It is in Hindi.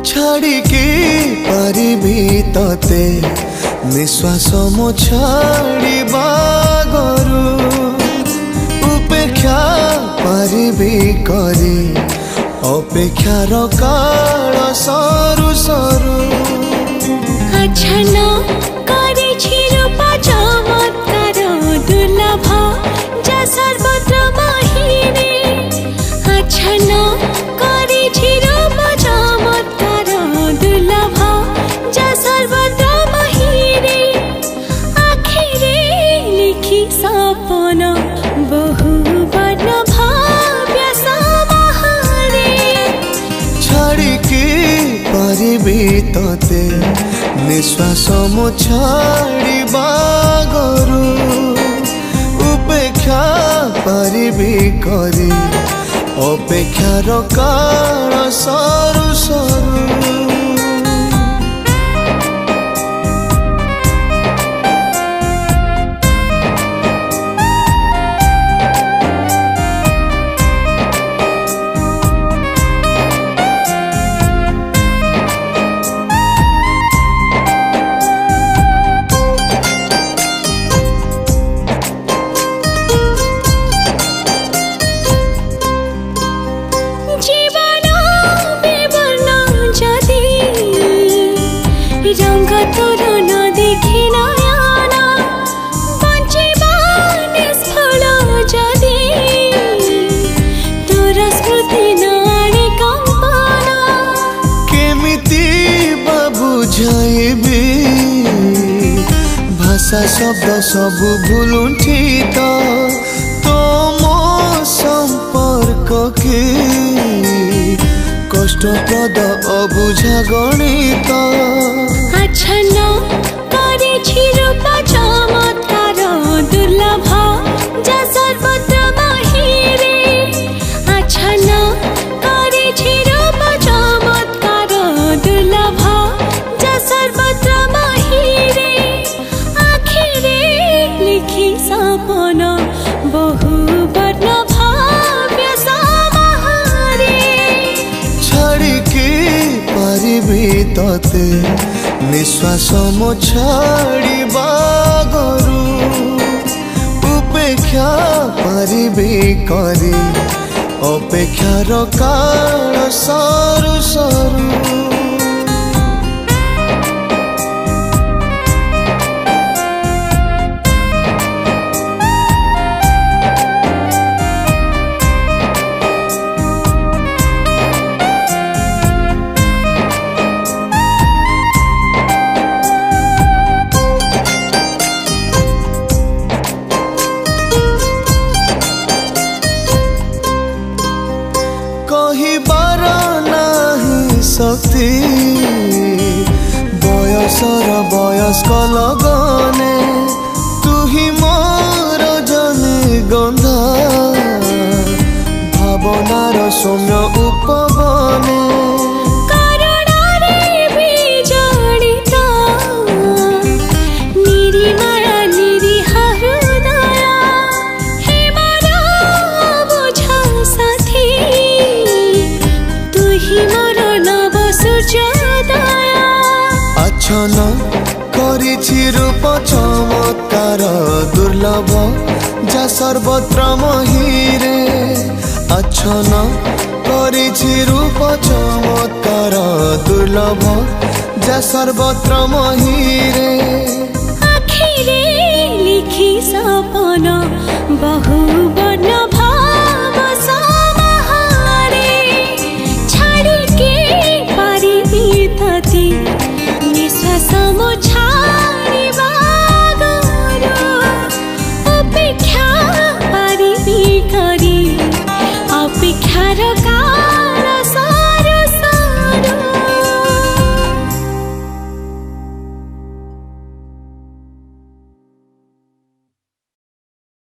छाड़िकी पारिबी तते निश्वास मो छाड़िबा गरु उपेक्षा पारिबी करी अपेक्षार काल सरू सरू अछन करे रूपा चमत्कार दुर्लभ जा सर्वत्र बाहिरे अछन करे रूपा चमत्कार दुर्लभ जा सर्वत्र बाहिरे आखिरे लिखी सपन बहु वर्ण भाव्य समाहारे छाड़िकी पारिबी तते निश्वास मो छाड़िबा गरु उपेक्षा पारिबी करी अपेक्षार काल सरू सरू रंग तोर न देखी नयना बंचिबा निष्फल जदि तोर स्मृति नाड़ी कंपना केमिति बा बुझाइबी भाषा शब्द सब भूलुठी तोमो संपर्क के कष्टप्रद अबुझा गणित अछन करे रूपा चमत्कार दुर्लभ जा सर्वत्र बाहिरे अछन करे रूपा चमत्कार दुर्लभ जा सर्वत्र बाहिरे आखिरे लिखी सपन बहु वर्ण भाव्य समाहारे छाड़िकी पारिबी तते निश्वास मो छाड़िबा गरु उपेक्षा पारिबी करी अपेक्षार काल सरू सरू कहिबार नाही शक्ति बयसर वयस्क लगने तुही मोर जने गंधा भावनार सौम्य उपबने अछन करिछि रूप चमत्कार दुर्लभ जा सर्वत्र महिरे अछन करिछि रूप चमत्कार दुर्लभ जा सर्वत्र महिरे आखिरे लिखी सपन बहु